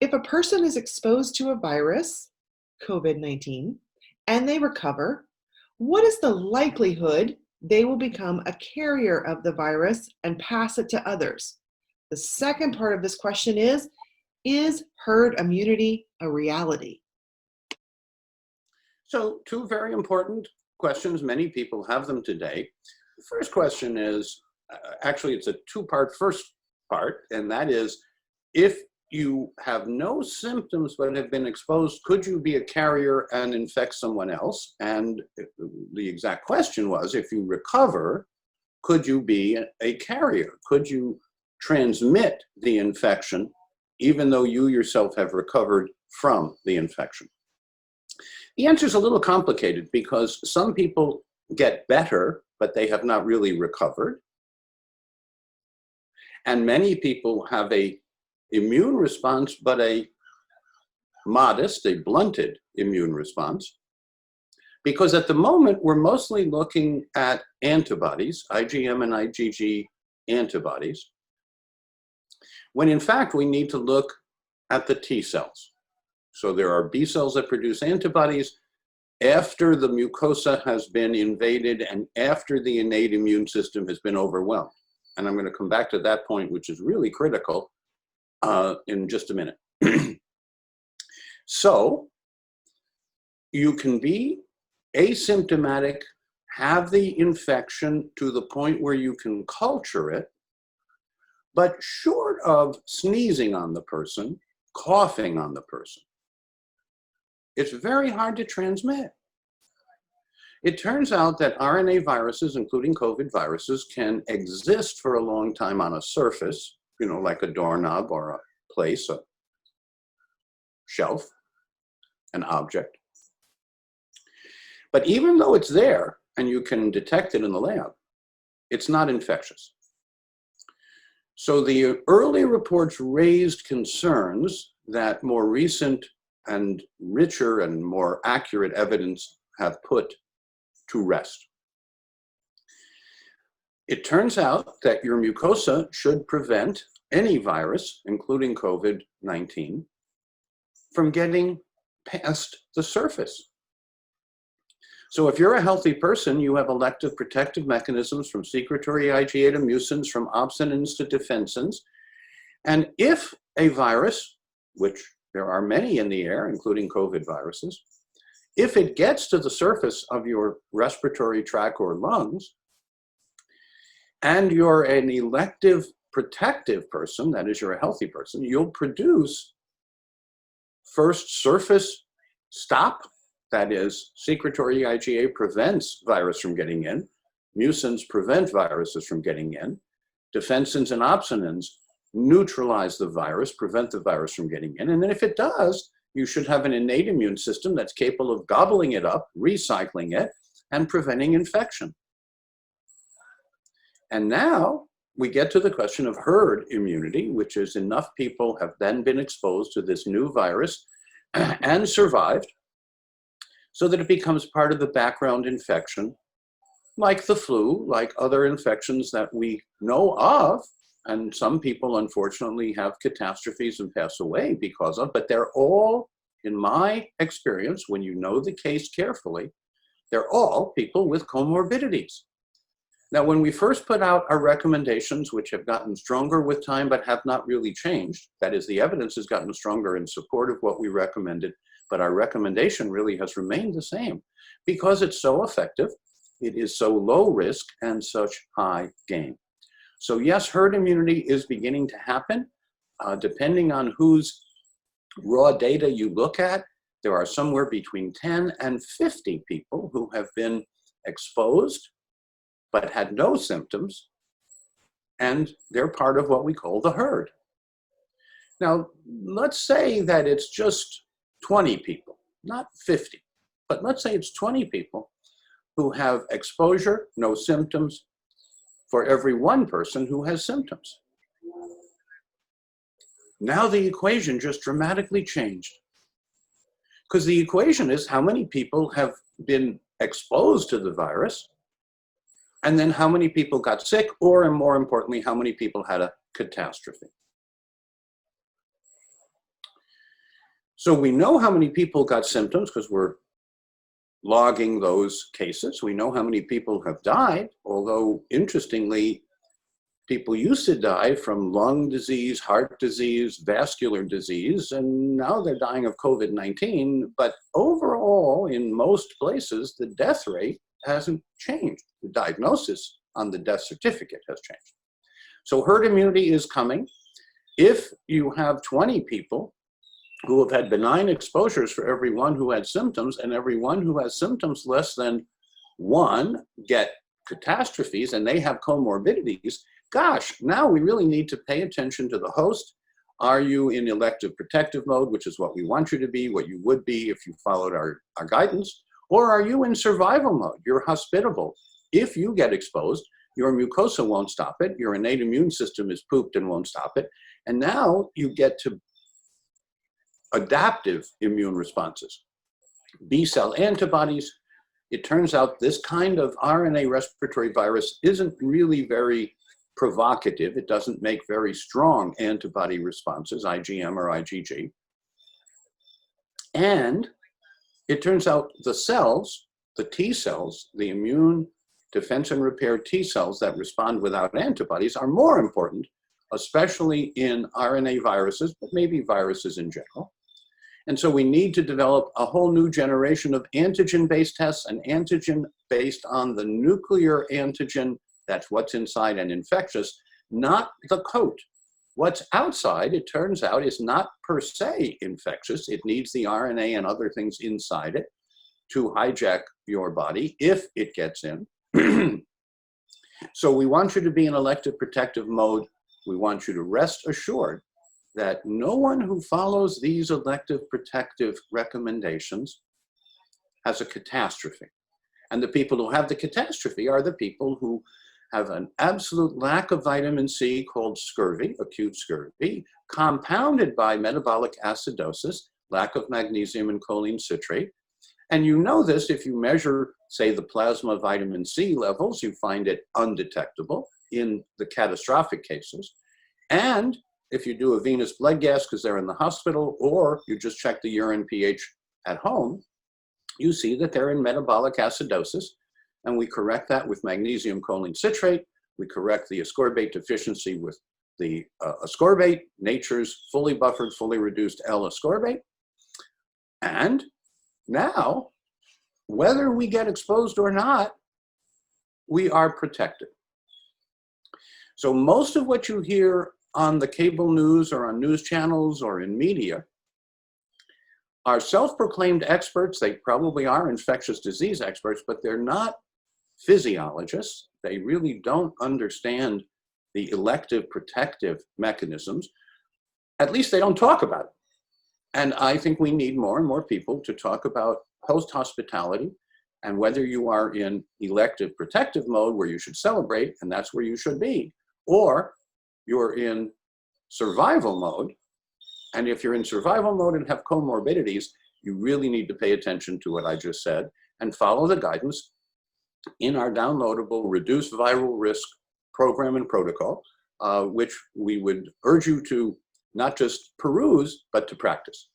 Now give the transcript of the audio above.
If a person is exposed to a virus, COVID-19, and they recover, what is the likelihood they will become a carrier of the virus and pass it to others? The second part of this question is herd immunity a reality? So, two very important questions. Many people have them today. The first question is actually, it's a two-part. First part, and that is, if you have no symptoms but have been exposed, could you be a carrier and infect someone else? And the exact question was, if you recover, could you be a carrier? Could you transmit the infection even though you yourself have recovered from the infection? The answer is a little complicated because some people get better, but they have not really recovered. And many people have a immune response, but a modest, a blunted immune response. Because at the moment, we're mostly looking at antibodies, IgM and IgG antibodies, when in fact, we need to look at the T cells. So there are B cells that produce antibodies after the mucosa has been invaded and after the innate immune system has been overwhelmed. And I'm going to come back to that point, which is really critical, in just a minute. So you can be asymptomatic, have the infection to the point where you can culture it, but short of sneezing on the person, coughing on the person, it's very hard to transmit. It turns out that RNA viruses, including COVID viruses, can exist for a long time on a surface, like a doorknob or a place, a shelf, an object. But even though it's there and you can detect it in the lab, it's not infectious. So the early reports raised concerns that more recent and richer and more accurate evidence have put to rest. It turns out that your mucosa should prevent any virus, including COVID-19, from getting past the surface. So if you're a healthy person, you have elective protective mechanisms from secretory IgA to mucins, from opsonins to defensins. And if a virus, which there are many in the air, including COVID viruses, if it gets to the surface of your respiratory tract or lungs, and you're an elective protective person, that is, you're a healthy person, you'll produce first surface stop, that is, secretory IgA prevents virus from getting in, mucins prevent viruses from getting in, defensins and opsonins neutralize the virus, prevent the virus from getting in, and then if it does, you should have an innate immune system that's capable of gobbling it up, recycling it, and preventing infection. And now we get to the question of herd immunity, which is enough people have then been exposed to this new virus and survived so that it becomes part of the background infection, like the flu, like other infections that we know of, and some people unfortunately have catastrophes and pass away because of, but they're all, in my experience, when you know the case carefully, they're all people with comorbidities. Now, when we first put out our recommendations, which have gotten stronger with time but have not really changed, that is, the evidence has gotten stronger in support of what we recommended, but our recommendation really has remained the same because it's so effective, it is so low risk and such high gain. So yes, herd immunity is beginning to happen. Depending on whose raw data you look at, there are somewhere between 10 and 50 people who have been exposed but had no symptoms, and they're part of what we call the herd. Now, let's say that it's just 20 people, not 50, but let's say it's 20 people who have exposure, no symptoms, for every one person who has symptoms. Now the equation just dramatically changed. Because the equation is how many people have been exposed to the virus, and then how many people got sick, or more importantly, how many people had a catastrophe. So we know how many people got symptoms because we're logging those cases. We know how many people have died, although interestingly, people used to die from lung disease, heart disease, vascular disease, and now they're dying of COVID-19. But overall, in most places, the death rate hasn't changed. The diagnosis on the death certificate has changed. So herd immunity is coming. If you have 20 people who have had benign exposures for everyone who had symptoms, and everyone who has symptoms less than one get catastrophes and they have comorbidities, gosh, now we really need to pay attention to the host. Are you in elective protective mode, which is what we want you to be, what you would be if you followed our guidance? Or are you in survival mode? You're hospitable. If you get exposed, your mucosa won't stop it. Your innate immune system is pooped and won't stop it. And now you get to adaptive immune responses. B-cell antibodies. It turns out this kind of RNA respiratory virus isn't really very provocative. It doesn't make very strong antibody responses, IgM or IgG. And it turns out the cells, the T cells, the immune defense and repair T cells that respond without antibodies are more important, especially in RNA viruses, but maybe viruses in general. And so we need to develop a whole new generation of antigen-based tests, an antigen based on the nuclear antigen, that's what's inside and infectious, not the coat. What's outside, it turns out, is not per se infectious. It needs the RNA and other things inside it to hijack your body if it gets in. So we want you to be in elective protective mode. We want you to rest assured that no one who follows these elective protective recommendations has a catastrophe. And the people who have the catastrophe are the people who have an absolute lack of vitamin C called scurvy, acute scurvy, compounded by metabolic acidosis, lack of magnesium and choline citrate. And you know this if you measure, say, the plasma vitamin C levels, you find it undetectable in the catastrophic cases. And if you do a venous blood gas because they're in the hospital, or you just check the urine pH at home, you see that they're in metabolic acidosis. And we correct that with magnesium choline citrate. We correct the ascorbate deficiency with the ascorbate, nature's fully buffered, fully reduced L-ascorbate. And now, whether we get exposed or not, we are protected. So most of what you hear on the cable news or on news channels or in media are self-proclaimed experts. They probably are infectious disease experts, but they're not physiologists. They really don't understand the elective protective mechanisms. At least they don't talk about it. And I think we need more and more people to talk about post-hospitality and whether you are in elective protective mode where you should celebrate, and that's where you should be, or you're in survival mode. And if you're in survival mode and have comorbidities, you really need to pay attention to what I just said and follow the guidance in our downloadable reduced viral risk program and protocol, which we would urge you to not just peruse, but to practice.